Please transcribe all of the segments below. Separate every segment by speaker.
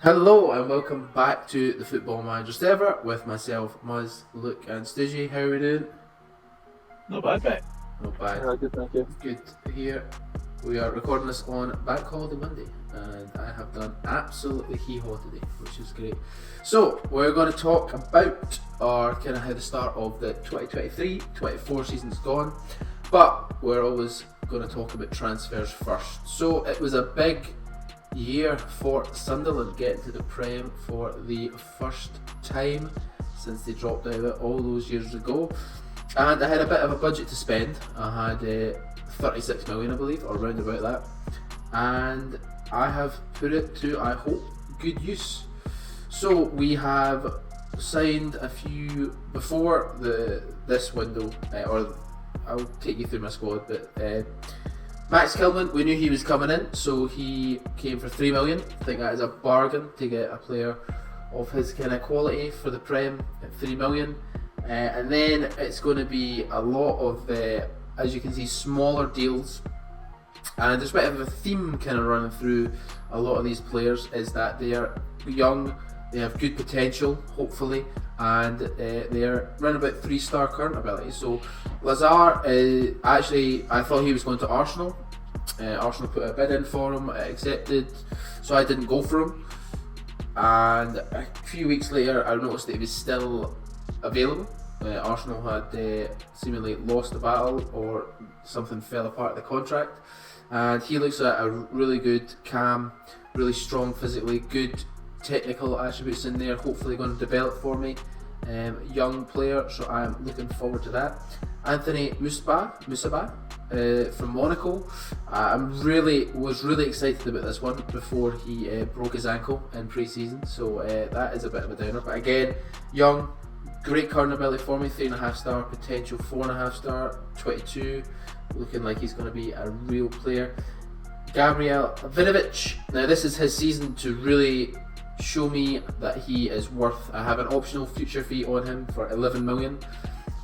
Speaker 1: Hello and welcome back to the Football Manager Sever with myself, Muzz, Luke and Stigi. How are we doing?
Speaker 2: Not bad, mate.
Speaker 1: Not bad.
Speaker 2: Good, thank you.
Speaker 1: Good here. We are recording this on Bank Holiday Monday and I have done absolutely hee-haw today, which is great. So, we're going to talk about how the start of the 2023-24 season's gone, but we're always going to talk about transfers first. So, it was a big year for Sunderland getting to the Prem for the first time since they dropped out of it all those years ago, and I had a bit of a budget to spend. I had 36 million, I believe, or round about that, and I have put it to, I hope, good use. So we have signed a few before this window, or I'll take you through my squad, but Max Kelman, we knew he was coming in, so he came for 3 million. I think that is a bargain to get a player of his kind of quality for the Prem at 3 million. And then it's going to be a lot of, as you can see, smaller deals. And there's a bit of a theme kind of running through a lot of these players, is that they are young, they have good potential, hopefully, and they're running about 3-star current ability. So Lazar, actually, I thought he was going to Arsenal. Arsenal put a bid in for him, accepted, so I didn't go for him. And a few weeks later, I noticed that he was still available. Arsenal had seemingly lost the battle, or something fell apart in the contract. And he looks at a really good cam, really strong physically, good technical attributes in there, hopefully going to develop for me. Young player, so I'm looking forward to that. Anthony Musa from Monaco. I was really excited about this one before he broke his ankle in pre-season, so that is a bit of a downer. But again, young, great current ability for me, 3.5 star, potential 4.5 star, 22, looking like he's going to be a real player. Gabrielle Vinovich, now this is his season to really show me that he is worth. I have an optional future fee on him for 11 million,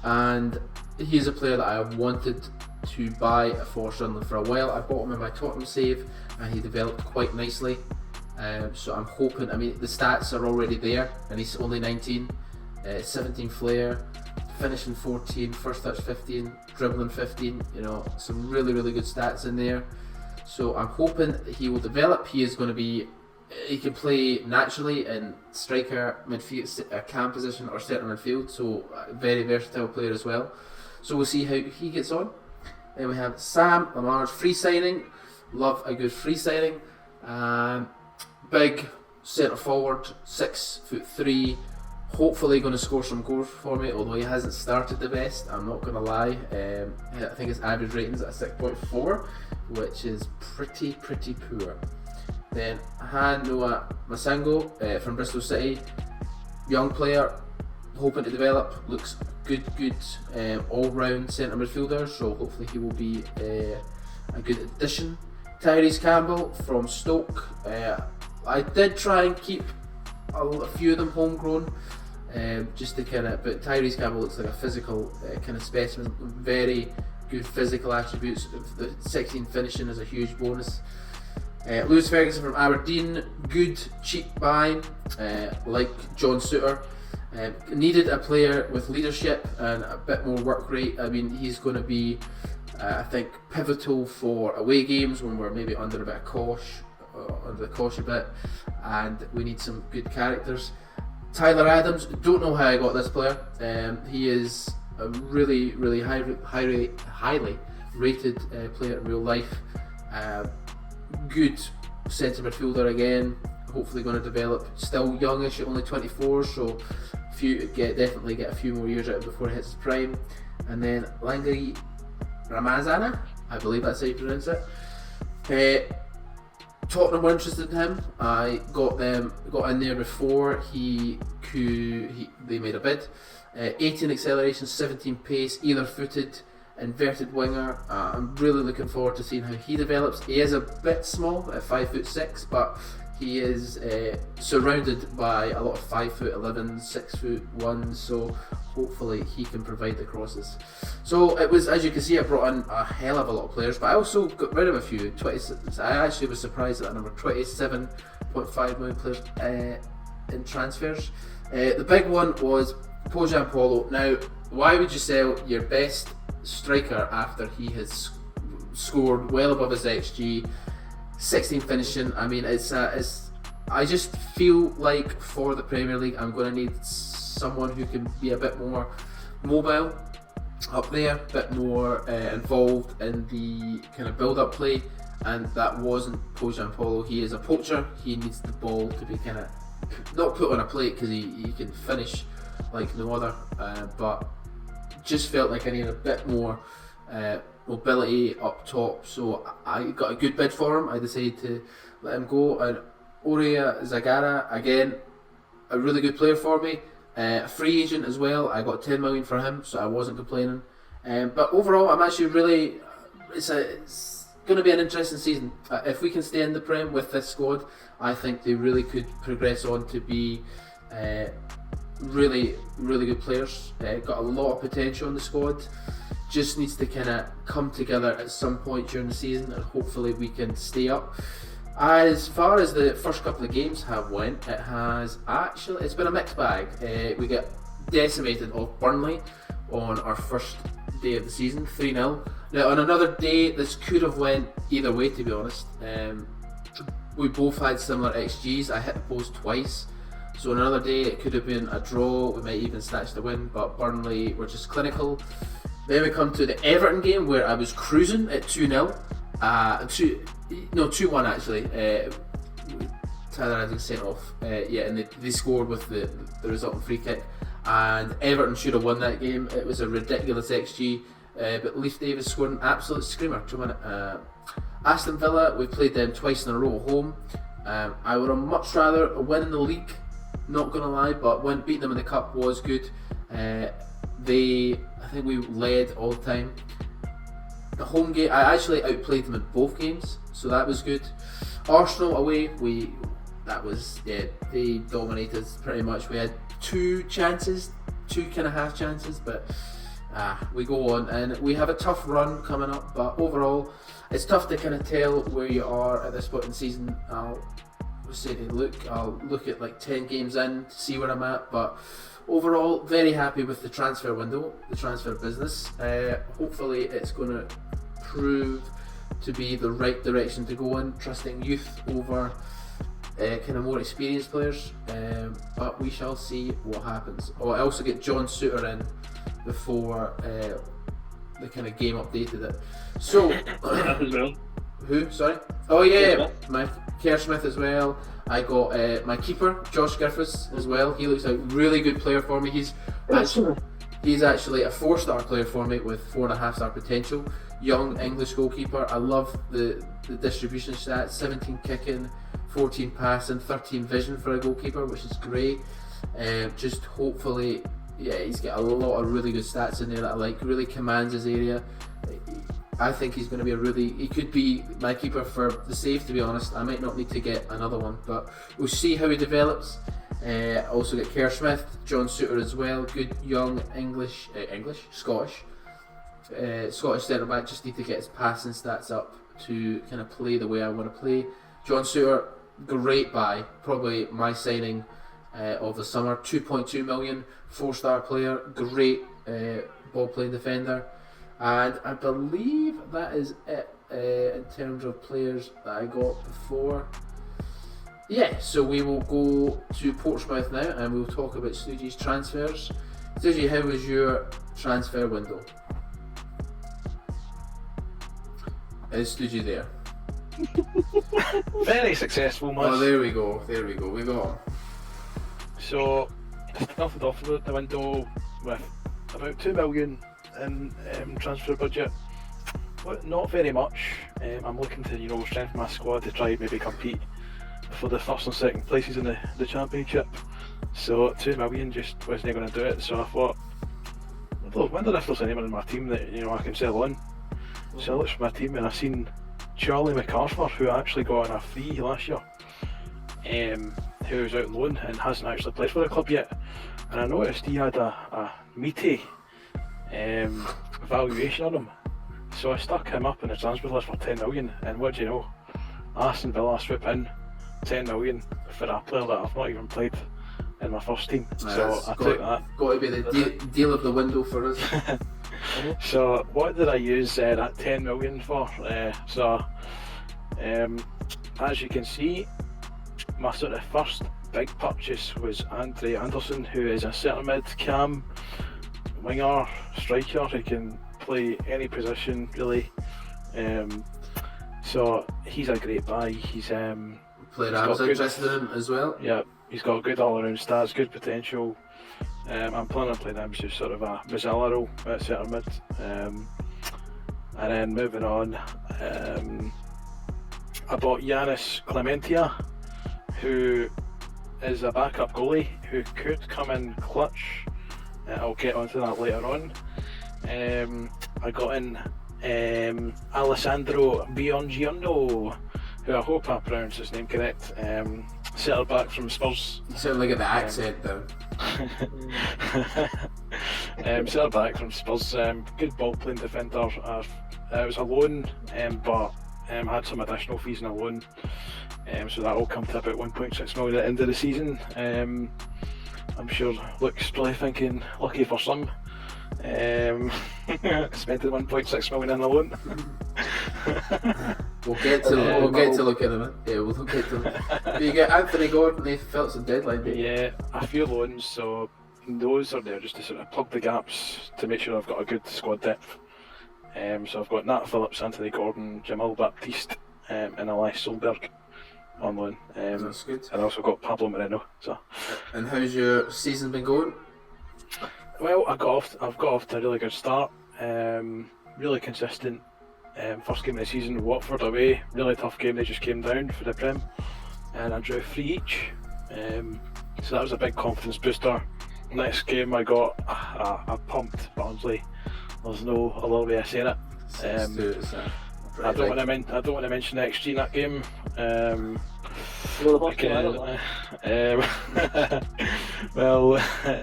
Speaker 1: and he is a player that I have wanted to buy for Sunderland for a while. I bought him in my Tottenham save and he developed quite nicely, so I'm hoping, I mean the stats are already there, and he's only 19, 17 flair, finishing 14, first touch 15, dribbling 15, you know, some really good stats in there. So I'm hoping that he will develop. He is going to be, he can play naturally in striker, midfield, cam position, or centre midfield, so a very versatile player as well. So we'll see how he gets on. Then we have Sam Lamar's free signing. Love a good free signing. Big centre forward, 6'3", hopefully going to score some goals for me, although he hasn't started the best, I'm not going to lie. I think his average rating's at 6.4, which is pretty poor. Then Noah Masango from Bristol City, young player, hoping to develop, looks good all-round centre midfielder, so hopefully he will be a good addition. Tyrese Campbell from Stoke, I did try and keep a few of them homegrown, just to but Tyrese Campbell looks like a physical kind of specimen, very good physical attributes. The 16 finishing is a huge bonus. Lewis Ferguson from Aberdeen, good cheap buy, like John Suter. Needed a player with leadership and a bit more work rate. I mean, he's going to be, I think, pivotal for away games when we're maybe under a bit of under the cosh a bit, and we need some good characters. Tyler Adams, don't know how I got this player. He is a really highly rated player in real life. Good centre midfielder again, hopefully going to develop. Still youngish at only 24, so definitely get a few more years out of before he hits his prime. And then Langley Ramazana, I believe that's how you pronounce it. Tottenham were interested in him. I got in there before they made a bid. 18 acceleration, 17 pace, either footed, inverted winger. I'm really looking forward to seeing how he develops. He is a bit small at 5'6", but he is surrounded by a lot of 5'11", 6'1", so hopefully he can provide the crosses. So it was, as you can see, I brought in a hell of a lot of players, but I also got rid of a few. I actually was surprised at that number, 27.5 million players in transfers. The big one was Pojan Polo. Now, why would you sell your best striker after he has scored well above his XG, 16 finishing? I mean, I just feel like for the Premier League, I'm going to need someone who can be a bit more mobile up there, a bit more involved in the kind of build-up play, and that wasn't Pojan Polo. He is a poacher. He needs the ball to be kind of not put on a plate because he can finish like no other, but just felt like I needed a bit more mobility up top, so I got a good bid for him. I decided to let him go. And Aurea Zagara, again, a really good player for me, a free agent as well. I got 10 million for him, so I wasn't complaining. But overall, I'm actually really, it's going to be an interesting season. If we can stay in the Prem with this squad, I think they really could progress on to be really good players. Got a lot of potential in the squad. Just needs to kind of come together at some point during the season, and hopefully we can stay up. As far as the first couple of games have went, it's been a mixed bag. We get decimated off Burnley on our first day of the season, 3-0. Now on another day, this could have went either way, to be honest. We both had similar XGs. I hit the post twice. So on another day, it could have been a draw. We might even snatch the win, but Burnley were just clinical. Then we come to the Everton game where I was cruising at 2-0. 2-1 actually. Tyler had sent off. And they scored with the resulting free kick. And Everton should have won that game. It was a ridiculous XG. But Leif Davis scored an absolute screamer to win it. Aston Villa, we played them twice in a row at home. I would have much rather win in the league, not gonna lie, but beating them in the cup was good. I think we led all the time. The home game, I actually outplayed them in both games, so that was good. Arsenal away, they dominated pretty much. We had two kind of half chances, but we go on, and we have a tough run coming up. But overall, it's tough to kind of tell where you are at this point in the season. I'll look at like 10 games in to see where I'm at, but overall, very happy with the transfer window, the transfer business. Hopefully it's going to prove to be the right direction to go in, trusting youth over kind of more experienced players, but we shall see what happens. I also get John Suter in before the kind of game updated it. So,
Speaker 2: as well.
Speaker 1: Who? Sorry? Oh yeah, my Kerr Smith as well. I got my keeper, Josh Griffiths, as well. He looks like a really good player for me. He's actually a 4-star player for me with 4.5-star potential. Young English goalkeeper. I love the distribution stats: 17 kicking, 14 passing, 13 vision for a goalkeeper, which is great. Just hopefully, he's got a lot of really good stats in there that I like. Really commands his area. I think he's going to be he could be my keeper for the save, to be honest. I might not need to get another one, but we'll see how he develops. Also get Kerr Smith, John Suter as well. Good young Scottish centre back. Just need to get his passing stats up to kind of play the way I want to play. John Suter, great buy, probably my signing of the summer. 2.2 million, 4-star player, great ball playing defender. And I believe that is it in terms of players that I got before. So we will go to Portsmouth now and we'll talk about Stooge's transfers. Stooge, how was your transfer window? Is Stooge there?
Speaker 2: Very successful, man.
Speaker 1: Oh, there we go. We got on.
Speaker 2: So, I started off the window with about 2 million in transfer budget. But not very much. I'm looking to strengthen my squad to try and maybe compete for the first and second places in the championship. So 2 million just wasn't going to do it. So I thought, I wonder if there's anyone in my team that I can sell on. So I looked for my team and I seen Charlie MacArthur, who I actually got on a free last year. who's out on loan and hasn't actually played for the club yet. And I noticed he had a meaty valuation on him. So I stuck him up in the transfer list for 10 million. And what do you know? Aston Villa swoop in 10 million for a player that I've not even played in my first team. So I took that.
Speaker 1: Got to be the deal of the window for us.
Speaker 2: So what did I use that 10 million for? As you can see, my sort of first big purchase was Andre Anderson, who is a centre mid cam, winger, striker. He can play any position really. So he's a great buy. He's
Speaker 1: player I was interested in as well.
Speaker 2: Yeah, he's got good all-around stats, good potential. I'm planning on playing him as sort of a Mozilla role at centre mid. And then moving on, I bought Yanis Clementia, who is a backup goalie who could come in clutch. I'll get onto that later on. I got in Alessandro Biongiorno, who I hope I pronounced his name correct. Centre back from Spurs.
Speaker 1: You sound like the accent though.
Speaker 2: Centre back from Spurs. Good ball playing defender. It was a loan, but had some additional fees in a loan. So that will come to about 1.6 million at the end of the season. I'm sure Luke's probably thinking lucky for some. Spending 1.6 million in a loan.
Speaker 1: We'll get to look at them. Yeah, we'll get to them. But you get Anthony Gordon, they felt some deadline.
Speaker 2: Yeah, a few loans, so those are there just to sort of plug the gaps to make sure I've got a good squad depth. So I've got Nat Phillips, Anthony Gordon, Jamal Baptiste, and Elias Solberg on loan.
Speaker 1: That's good.
Speaker 2: And I also got Pablo Moreno. So.
Speaker 1: And how's your season been going?
Speaker 2: Well, I've got off to a really good start. Really consistent. First game of the season, Watford away. Really tough game. They just came down for the Prem, and I drew 3 each. So that was a big confidence booster. Next game, I got a pumped Barnsley. There's no other way of saying it. I don't want to mention the XG in that game. Well,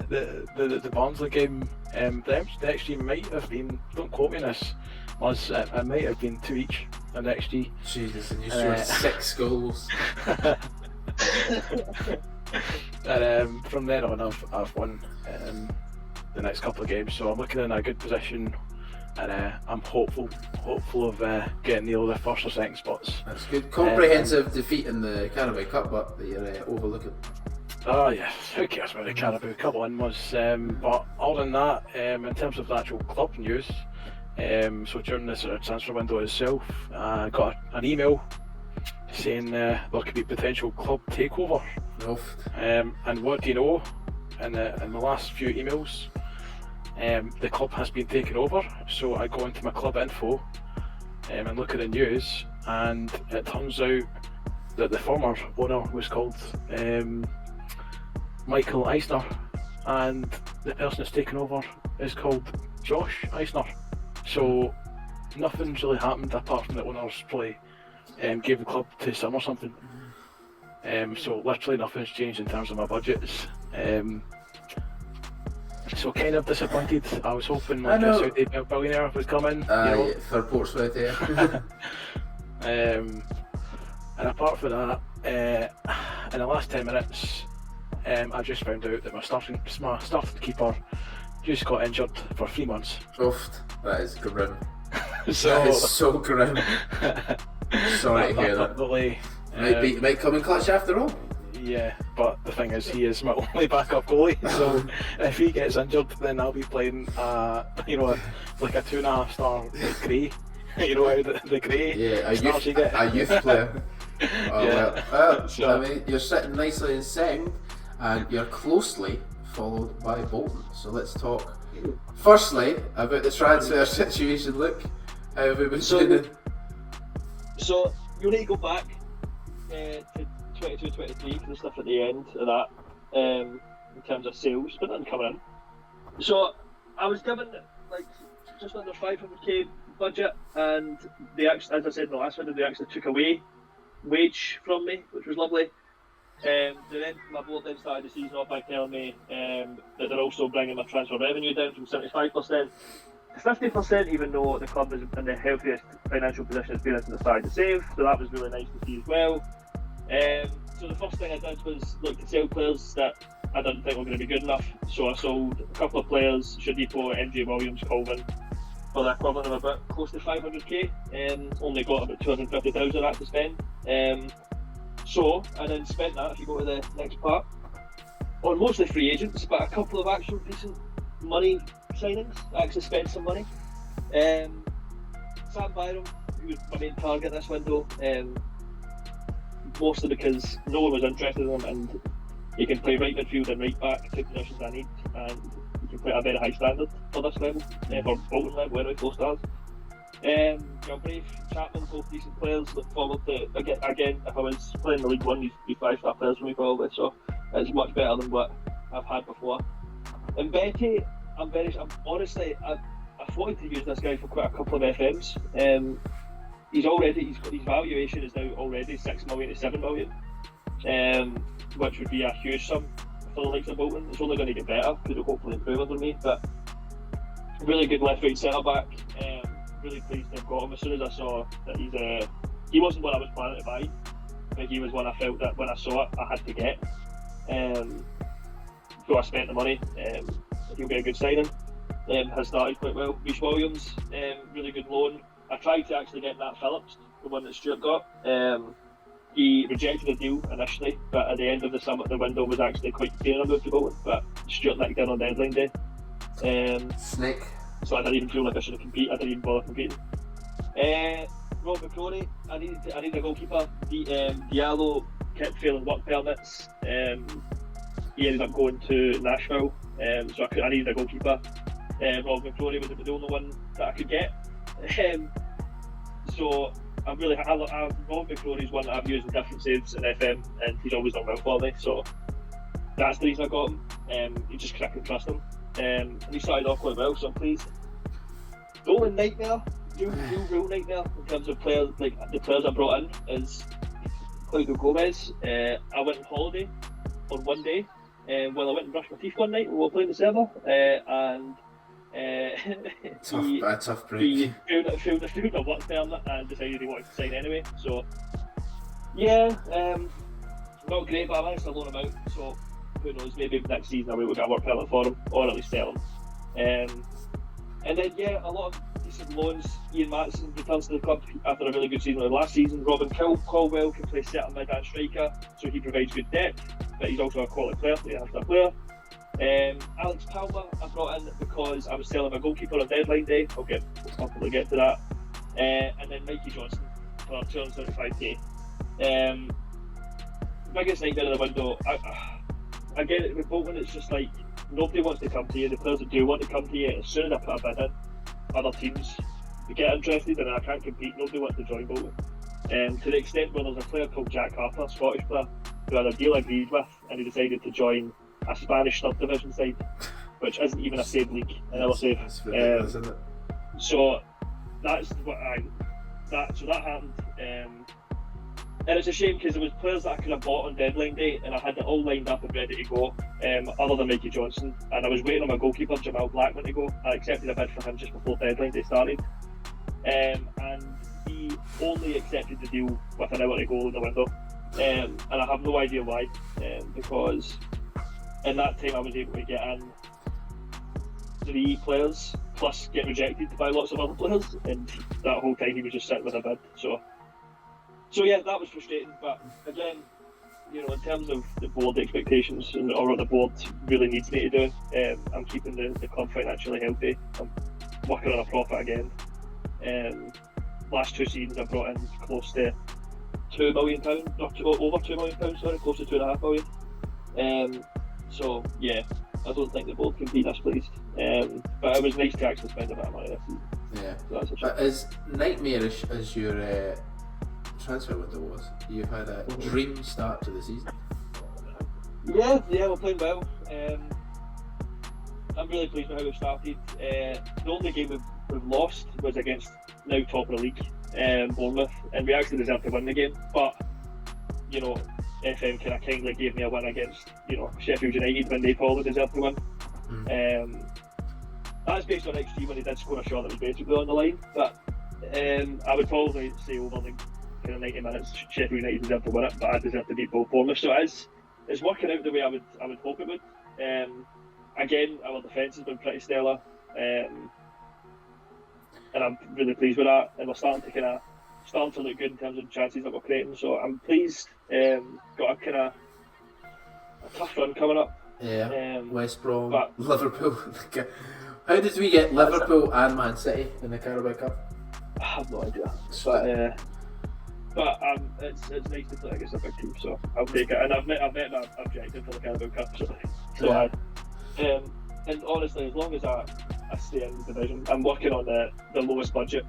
Speaker 2: the Barnsley game, the XG might have been, don't quote me on this, it might have been 2 each on the XG.
Speaker 1: Jesus, and you scored 6 goals.
Speaker 2: And from then on, I've won the next couple of games, so I'm looking in a good position, and I'm hopeful of getting near the first or second spots.
Speaker 1: That's good. Comprehensive defeat in the Carabao Cup, but that you're overlooking.
Speaker 2: Oh yeah, who cares about the Carabao Cup one was? But other than that, in terms of the actual club news, so during this transfer window itself, I got an email saying there could be potential club takeover. And what do you know? In the last few emails, the club has been taken over. So I go into my club info and look at the news, and it turns out that the former owner was called Michael Eisner, and the person that's taken over is called Josh Eisner. So nothing's really happened apart from the owners probably gave the club to some or something. So literally nothing's changed in terms of my budgets. So kind of disappointed. I was hoping like a Saudi billionaire was coming.
Speaker 1: For Portsmouth, yeah.
Speaker 2: And apart from that, in the last 10 minutes, I just found out that my starting keeper just got injured for 3 months.
Speaker 1: Oof, that is grim.
Speaker 2: So,
Speaker 1: that is so grim. Sorry to hear that. Might come in clutch after all.
Speaker 2: Yeah, but the thing is, he is my only backup goalie. So if he gets injured, then I'll be playing, like a 2.5 star grey. You know how the grey.
Speaker 1: Yeah, a youth player. Well,
Speaker 2: So,
Speaker 1: I mean, you're sitting nicely in second, and you're closely followed by Bolton. So let's talk. Firstly, about the transfer situation. Look, how have we been doing?
Speaker 3: So you need to go back to 22-23 for the stuff at the end of that, in terms of sales, but nothing coming in. So I was given like just under 500k budget, and they actually, as I said in the last one, they actually took away wage from me, which was lovely. My board then started the season off by telling me that they're also bringing my transfer revenue down from 75% to 50%, even though the club is in the healthiest financial position it's been since the start to save. So that was really nice to see as well. So the first thing I did was look to sell players that I didn't think were going to be good enough. So I sold a couple of players, Shadipo, MJ Williams, Kelman, for the equivalent of about close to 500k, and only got about 250,000 of that to spend. So I then spent that, if you go to the next part, on mostly free agents, but a couple of actual decent money signings. I actually spent some money. Sam Byram, who was my main target this window, mostly because no one was interested in him, and he can play right midfield and right back, two positions I need, and he can play at a very high standard for this level, for Bolton level, anyway, 4 stars. Galbraith, Chapman, both decent players. Look forward to, again, if I was playing the League One, these would be 5-star players for me probably, so it's much better than what I've had before. And Betty, I wanted to use this guy for quite a couple of FMs. His valuation is now already 6 million to 7 million, which would be a huge sum for the likes of Bolton. It's only going to get better because it'll hopefully improve under me. But really good left-right centre back. Really pleased to have got him. As soon as I saw that he wasn't one I was planning to buy, but he was one I felt that when I saw it I had to get. So I spent the money. He'll be a good signing. Has started quite well. Reece Williams, really good loan. I tried to actually get Nat Phillips, the one that Stuart got. He rejected the deal initially, but at the end of the window was actually quite keen on a move to Bolton, but Stuart nicked in on deadline day.
Speaker 1: Snake.
Speaker 3: So I didn't even feel like I should have competed. I didn't even bother competing. Rob McCrory, I needed a goalkeeper. Diallo kept failing work permits. He ended up going to Nashville, so I needed a goalkeeper. Rob McCrory was the only one that I could get. So Rob McCrory's one that I've used in different saves in FM, and he's always done well for me. So that's the reason I got him. He just I can trust him. And he started off quite well, so I'm pleased. The only nightmare, real nightmare in terms of players, like the players I brought in, is Claudio Gomez. I went on holiday on one day. I went and brushed my teeth one night when we were playing the Sever, and
Speaker 1: a tough break.
Speaker 3: He filled a work permit and decided he wanted to sign anyway. So yeah, not great, but I managed to loan him out. So who knows? Maybe next season I will get a work permit for him, or at least sell him. And then a lot of decent loans. Ian Matson returns to the club after a really good season last season. Robin Caldwell can play centre mid and striker, so he provides good depth, but he's also a quality player, so he has to player. Alex Palmer I brought in because I was selling my goalkeeper on deadline day. I'll probably get to that. And then Mikey Johnson for 275k. Biggest nightmare in the window. I get it with Bolton, it's just like nobody wants to come to you. The players that do want to come to you, as soon as I put a bid in, other teams get interested and I can't compete. Nobody wants to join Bolton. To the extent where there's a player called Jack Harper, a Scottish player, who had a deal agreed with, and he decided to join a Spanish third division side, which isn't even a save league, another save.
Speaker 1: Isn't it?
Speaker 3: So that's what that happened. And it's a shame because there was players that I could have bought on deadline day, and I had it all lined up and ready to go, other than Mikey Johnson, and I was waiting on my goalkeeper Jamal Blackman to go. I accepted a bid for him just before deadline day started, and he only accepted the deal with an hour to go in the window, and I have no idea why, because in that time I was able to get in 3 players plus get rejected by lots of other players, and that whole time he was just sitting with a bid. So yeah, that was frustrating, but again, in terms of the board expectations or what the board really needs me to do, I'm keeping the club financially healthy. I'm working on a profit again. Last 2 seasons I brought in close to £2 million, over £2 million, sorry, close to £2.5 million. So yeah, I don't think the board can be this pleased. But it was nice to actually spend a bit of money this season.
Speaker 1: Yeah.
Speaker 3: So that's a
Speaker 1: but as nightmarish as your transfer window was, you've had a dream start to the season.
Speaker 3: Yeah, we're playing well. I'm really pleased with how we started. The only game we've lost was against now top of the league, Bournemouth, and we actually deserved to win the game. But FM kind of kindly gave me a win against, Sheffield United when they probably deserved to win. That's based on XG when he did score a shot that was basically on the line, but I would probably say over the kind of 90 minutes Sheffield United deserved to win it, but I deserve to beat Bournemouth. So it's working out the way I would hope it would. Again, our defence has been pretty stellar, and I'm really pleased with that. And we're starting to look good in terms of the chances that we're creating. So I'm pleased. Got a tough run coming up.
Speaker 1: Yeah, West Brom, Liverpool. How did we get Liverpool and Man City in the Carabao Cup?
Speaker 3: I have no idea. But it's nice to play against a big team, so I'll take it. And I've met my objective for the Carabao Cup, so and honestly, as long as I stay in the division, I'm working on the lowest budget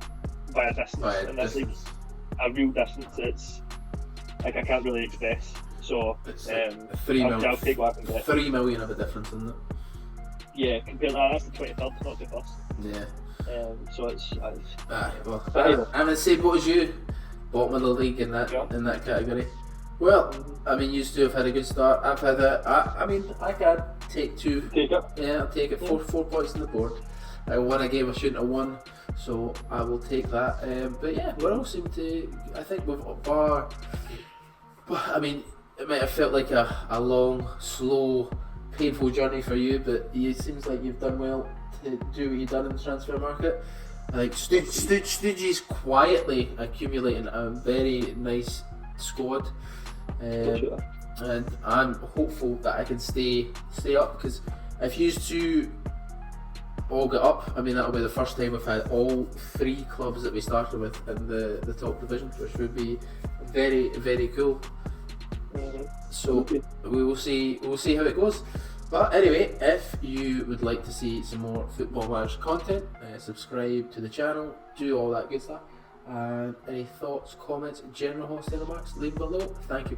Speaker 3: by a distance, and this league's a real distance. It's like I can't really express. So
Speaker 1: it's
Speaker 3: I'll take what I can get.
Speaker 1: 3 million of a difference, isn't it?
Speaker 3: Yeah, compared to that's the 23rd, not the first.
Speaker 1: Yeah.
Speaker 3: So it's
Speaker 1: well, I'm in the same boat as you, bottom of the league in that category. Well, I mean, you two have had a good start. I've had I can take 2.
Speaker 3: Take it.
Speaker 1: Yeah, I'll take it. 4 points on the board. I won a game I shouldn't have won, so I will take that. But yeah, we all seem to. I think we've bar. I mean, it might have felt like a long, slow, painful journey for you, but it seems like you've done well to do what you've done in the transfer market. Like Stooge's quietly accumulating a very nice squad, and I'm hopeful that I can stay up, because if you two all get up, I mean that'll be the first time we've had all 3 clubs that we started with in the top division, which would be very, very cool. So we will see how it goes. But anyway, if you would like to see some more Football Manager content, subscribe to the channel, do all that good stuff. And any thoughts, comments, general hosting remarks, leave below. Thank you.